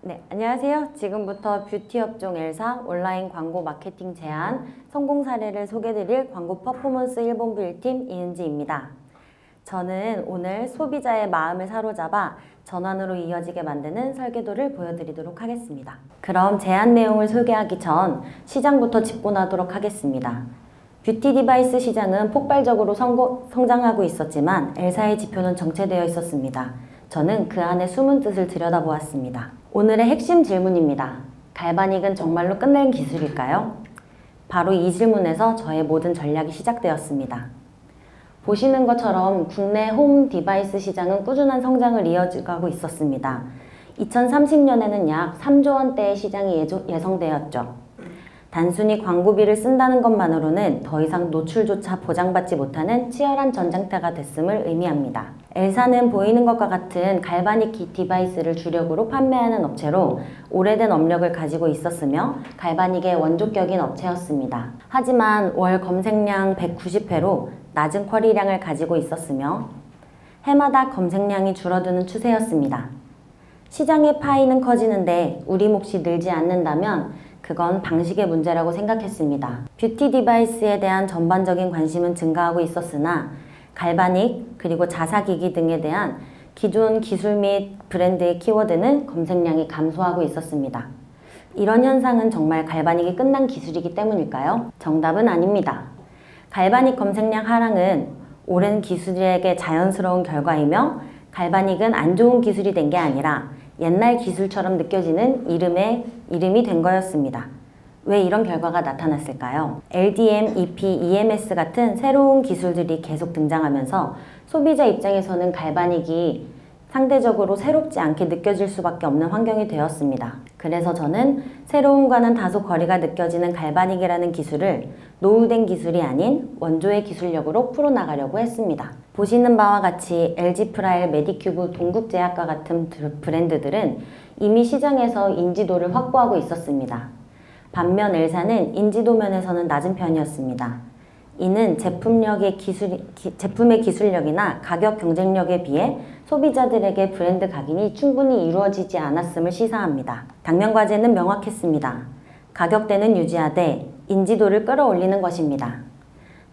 네, 안녕하세요. 지금부터 뷰티 업종 L사 온라인 광고 마케팅 제안 성공 사례를 소개드릴 광고 퍼포먼스 1본부 1팀 이은지입니다. 저는 오늘 소비자의 마음을 사로잡아 전환으로 이어지게 만드는 설계도를 보여드리도록 하겠습니다. 그럼 제안 내용을 소개하기 전 시장부터 짚고 나도록 하겠습니다. 뷰티 디바이스 시장은 폭발적으로 성장하고 있었지만 L사의 지표는 정체되어 있었습니다. 저는 그 안에 숨은 뜻을 들여다보았습니다. 오늘의 핵심 질문입니다. 갈바닉은 정말로 끝낸 기술일까요? 바로 이 질문에서 저의 모든 전략이 시작되었습니다. 보시는 것처럼 국내 홈 디바이스 시장은 꾸준한 성장을 이어가고 있었습니다. 2030년에는 약 3조 원대의 시장이 예상되었죠. 단순히 광고비를 쓴다는 것만으로는 더 이상 노출조차 보장받지 못하는 치열한 전쟁터가 됐음을 의미합니다. L사는 보이는 것과 같은 갈바닉 디바이스를 주력으로 판매하는 업체로 오래된 업력을 가지고 있었으며 갈바닉의 원조격인 업체였습니다. 하지만 월 검색량 190회로 낮은 쿼리량을 가지고 있었으며 해마다 검색량이 줄어드는 추세였습니다. 시장의 파이는 커지는데 우리 몫이 늘지 않는다면 그건 방식의 문제라고 생각했습니다. 뷰티 디바이스에 대한 전반적인 관심은 증가하고 있었으나 갈바닉 그리고 자사기기 등에 대한 기존 기술 및 브랜드의 키워드는 검색량이 감소하고 있었습니다. 이런 현상은 정말 갈바닉이 끝난 기술이기 때문일까요? 정답은 아닙니다. 갈바닉 검색량 하락은 오랜 기술에게 자연스러운 결과이며 갈바닉은 안 좋은 기술이 된 게 아니라 옛날 기술처럼 느껴지는 이름이 된 거였습니다. 왜 이런 결과가 나타났을까요? LDM, EP, EMS 같은 새로운 기술들이 계속 등장하면서 소비자 입장에서는 갈바닉이 상대적으로 새롭지 않게 느껴질 수밖에 없는 환경이 되었습니다. 그래서 저는 새로움과는 다소 거리가 느껴지는 갈바닉이라는 기술을 노후된 기술이 아닌 원조의 기술력으로 풀어나가려고 했습니다. 보시는 바와 같이 LG프라일, 메디큐브, 동국제약과 같은 브랜드들은 이미 시장에서 인지도를 확보하고 있었습니다. 반면 L사는 인지도 면에서는 낮은 편이었습니다. 이는 제품의 기술력이나 가격 경쟁력에 비해 소비자들에게 브랜드 각인이 충분히 이루어지지 않았음을 시사합니다. 당면 과제는 명확했습니다. 가격대는 유지하되 인지도를 끌어올리는 것입니다.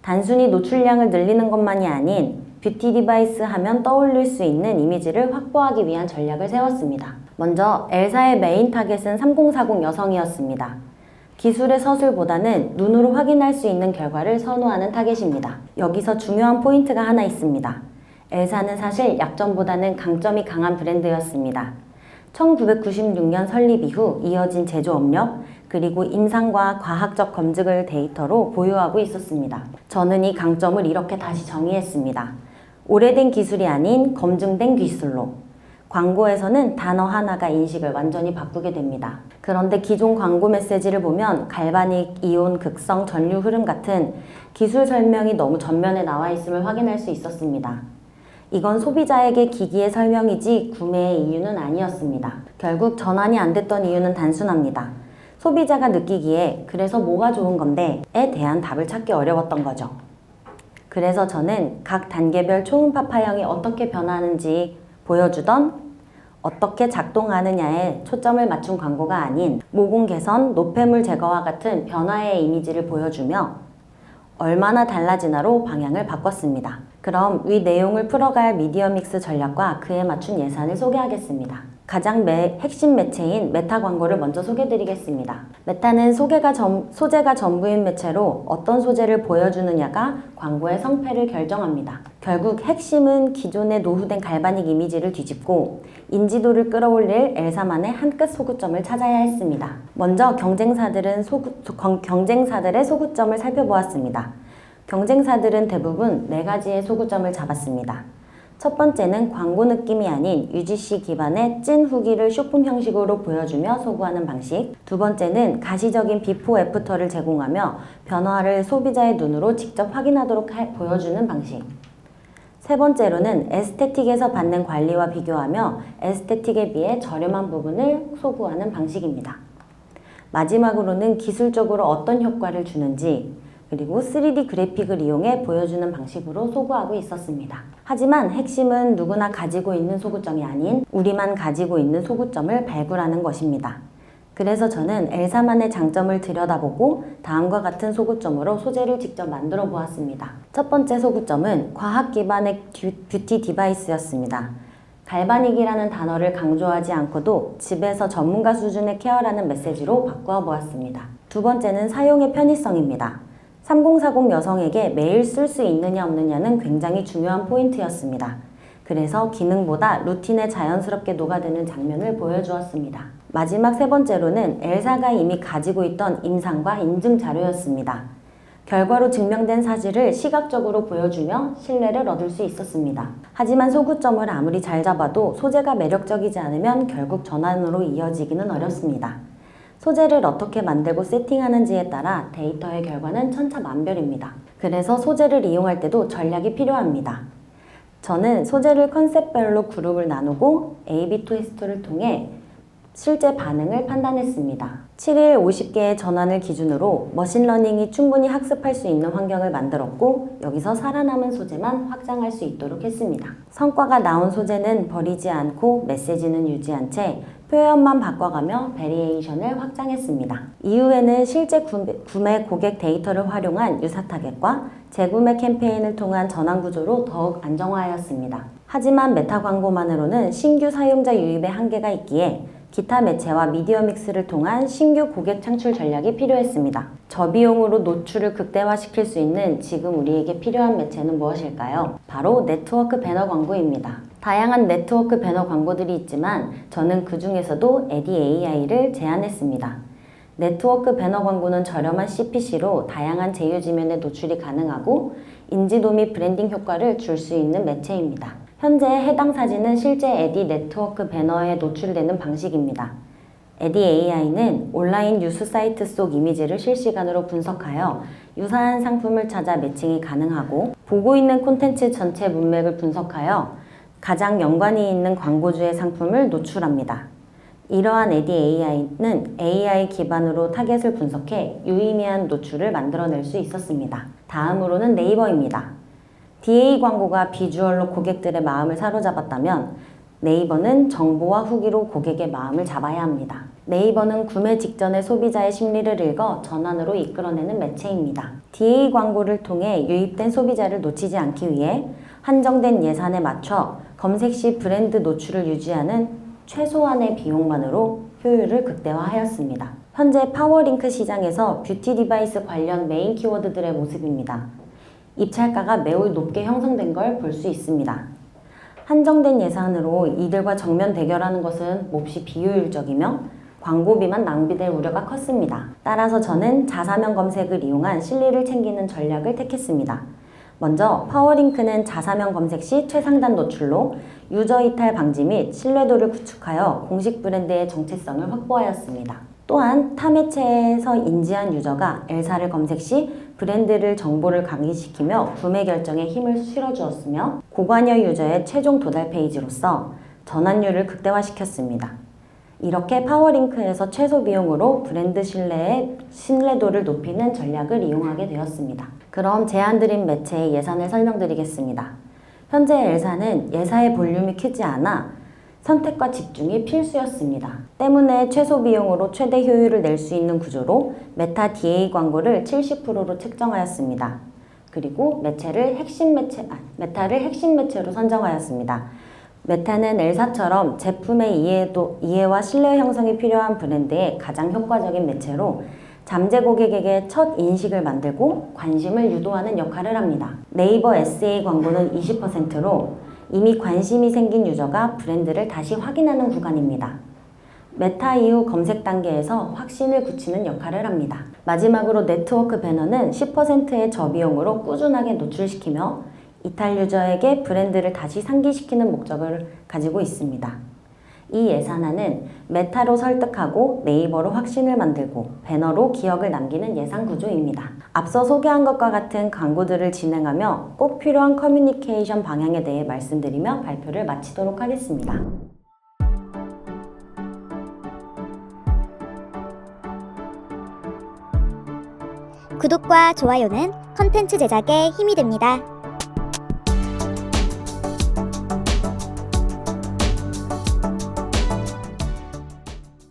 단순히 노출량을 늘리는 것만이 아닌 뷰티 디바이스 하면 떠올릴 수 있는 이미지를 확보하기 위한 전략을 세웠습니다. 먼저 L사의 메인 타겟은 3040 여성이었습니다. 기술의 서술보다는 눈으로 확인할 수 있는 결과를 선호하는 타겟입니다. 여기서 중요한 포인트가 하나 있습니다. L사는 사실 약점보다는 강점이 강한 브랜드였습니다. 1996년 설립 이후 이어진 제조 업력, 그리고 임상과 과학적 검증을 데이터로 보유하고 있었습니다. 저는 이 강점을 이렇게 다시 정의했습니다. 오래된 기술이 아닌 검증된 기술로. 광고에서는 단어 하나가 인식을 완전히 바꾸게 됩니다. 그런데 기존 광고 메시지를 보면 갈바닉, 이온, 극성, 전류 흐름 같은 기술 설명이 너무 전면에 나와 있음을 확인할 수 있었습니다. 이건 소비자에게 기기의 설명이지 구매의 이유는 아니었습니다. 결국 전환이 안 됐던 이유는 단순합니다. 소비자가 느끼기에 그래서 뭐가 좋은 건데 에 대한 답을 찾기 어려웠던 거죠. 그래서 저는 각 단계별 초음파 파형이 어떻게 변하는지 보여주던 어떻게 작동하느냐에 초점을 맞춘 광고가 아닌 모공 개선, 노폐물 제거와 같은 변화의 이미지를 보여주며 얼마나 달라지나로 방향을 바꿨습니다. 그럼 위 내용을 풀어갈 미디어 믹스 전략과 그에 맞춘 예산을 소개하겠습니다. 가장 핵심 매체인 메타 광고를 먼저 소개드리겠습니다. 메타는 소재가 전부인 매체로 어떤 소재를 보여주느냐가 광고의 성패를 결정합니다. 결국 핵심은 기존의 노후된 갈바닉 이미지를 뒤집고 인지도를 끌어올릴 L사만의 한 끗 소구점을 찾아야 했습니다. 먼저 경쟁사들의 소구점을 살펴보았습니다. 경쟁사들은 대부분 4가지의 소구점을 잡았습니다. 첫 번째는 광고 느낌이 아닌 UGC 기반의 찐 후기를 쇼품 형식으로 보여주며 소구하는 방식. 두 번째는 가시적인 비포 애프터를 제공하며 변화를 소비자의 눈으로 직접 확인하도록 보여주는 방식. 세 번째로는 에스테틱에서 받는 관리와 비교하며 에스테틱에 비해 저렴한 부분을 소구하는 방식입니다. 마지막으로는 기술적으로 어떤 효과를 주는지 그리고 3D 그래픽을 이용해 보여주는 방식으로 소구하고 있었습니다. 하지만 핵심은 누구나 가지고 있는 소구점이 아닌 우리만 가지고 있는 소구점을 발굴하는 것입니다. 그래서 저는 엘사만의 장점을 들여다보고 다음과 같은 소구점으로 소재를 직접 만들어 보았습니다. 첫 번째 소구점은 과학 기반의 뷰티 디바이스였습니다. 갈바닉이라는 단어를 강조하지 않고도 집에서 전문가 수준의 케어라는 메시지로 바꾸어 보았습니다. 두 번째는 사용의 편의성입니다. 3040 여성에게 매일 쓸 수 있느냐 없느냐는 굉장히 중요한 포인트였습니다. 그래서 기능보다 루틴에 자연스럽게 녹아드는 장면을 보여주었습니다. 마지막 세 번째로는 엘사가 이미 가지고 있던 임상과 인증 자료였습니다. 결과로 증명된 사실을 시각적으로 보여주며 신뢰를 얻을 수 있었습니다. 하지만 소구점을 아무리 잘 잡아도 소재가 매력적이지 않으면 결국 전환으로 이어지기는 어렵습니다. 소재를 어떻게 만들고 세팅하는지에 따라 데이터의 결과는 천차만별입니다. 그래서 소재를 이용할 때도 전략이 필요합니다. 저는 소재를 컨셉별로 그룹을 나누고 A/B 테스트를 통해 실제 반응을 판단했습니다. 7일 50개의 전환을 기준으로 머신러닝이 충분히 학습할 수 있는 환경을 만들었고 여기서 살아남은 소재만 확장할 수 있도록 했습니다. 성과가 나온 소재는 버리지 않고 메시지는 유지한 채 표현만 바꿔가며 베리에이션을 확장했습니다. 이후에는 실제 구매 고객 데이터를 활용한 유사 타겟과 재구매 캠페인을 통한 전환 구조로 더욱 안정화하였습니다. 하지만 메타 광고만으로는 신규 사용자 유입에 한계가 있기에 기타 매체와 미디어 믹스를 통한 신규 고객 창출 전략이 필요했습니다. 저비용으로 노출을 극대화시킬 수 있는 지금 우리에게 필요한 매체는 무엇일까요? 바로 네트워크 배너 광고입니다. 다양한 네트워크 배너 광고들이 있지만 저는 그 중에서도 에디 AI를 제안했습니다. 네트워크 배너 광고는 저렴한 CPC로 다양한 제휴지면에 노출이 가능하고 인지도 및 브랜딩 효과를 줄 수 있는 매체입니다. 현재 해당 사진은 실제 에디 네트워크 배너에 노출되는 방식입니다. 에디 AI는 온라인 뉴스 사이트 속 이미지를 실시간으로 분석하여 유사한 상품을 찾아 매칭이 가능하고 보고 있는 콘텐츠 전체 문맥을 분석하여 가장 연관이 있는 광고주의 상품을 노출합니다. 이러한 에디 AI는 AI 기반으로 타겟을 분석해 유의미한 노출을 만들어낼 수 있었습니다. 다음으로는 네이버입니다. DA 광고가 비주얼로 고객들의 마음을 사로잡았다면 네이버는 정보와 후기로 고객의 마음을 잡아야 합니다. 네이버는 구매 직전의 소비자의 심리를 읽어 전환으로 이끌어내는 매체입니다. DA 광고를 통해 유입된 소비자를 놓치지 않기 위해 한정된 예산에 맞춰 검색 시 브랜드 노출을 유지하는 최소한의 비용만으로 효율을 극대화하였습니다. 현재 파워링크 시장에서 뷰티 디바이스 관련 메인 키워드들의 모습입니다. 입찰가가 매우 높게 형성된 걸 볼 수 있습니다. 한정된 예산으로 이들과 정면 대결하는 것은 몹시 비효율적이며 광고비만 낭비될 우려가 컸습니다. 따라서 저는 자사명 검색을 이용한 실리를 챙기는 전략을 택했습니다. 먼저 파워링크는 자사명 검색 시 최상단 노출로 유저 이탈 방지 및 신뢰도를 구축하여 공식 브랜드의 정체성을 확보하였습니다. 또한 타 매체에서 인지한 유저가 엘사를 검색 시 브랜드를 정보를 강의시키며 구매 결정에 힘을 실어주었으며 고관여 유저의 최종 도달 페이지로서 전환율을 극대화시켰습니다. 이렇게 파워링크에서 최소 비용으로 브랜드 신뢰도를 높이는 전략을 이용하게 되었습니다. 그럼 제안드린 매체의 예산을 설명드리겠습니다. 현재 엘사는 예사의 볼륨이 크지 않아 선택과 집중이 필수였습니다. 때문에 최소 비용으로 최대 효율을 낼 수 있는 구조로 메타 DA 광고를 70%로 책정하였습니다. 그리고 메타를 핵심 매체로 선정하였습니다. 메타는 엘사처럼 제품의 이해와 신뢰 형성이 필요한 브랜드의 가장 효과적인 매체로 잠재 고객에게 첫 인식을 만들고 관심을 유도하는 역할을 합니다. 네이버 SA 광고는 20%로 이미 관심이 생긴 유저가 브랜드를 다시 확인하는 구간입니다. 메타 이후 검색 단계에서 확신을 굳히는 역할을 합니다. 마지막으로 네트워크 배너는 10%의 저비용으로 꾸준하게 노출시키며 이탈 유저에게 브랜드를 다시 상기시키는 목적을 가지고 있습니다. 이 예산안은 메타로 설득하고 네이버로 확신을 만들고 배너로 기억을 남기는 예산 구조입니다. 앞서 소개한 것과 같은 광고들을 진행하며 꼭 필요한 커뮤니케이션 방향에 대해 말씀드리며 발표를 마치도록 하겠습니다. 구독과 좋아요는 컨텐츠 제작에 힘이 됩니다.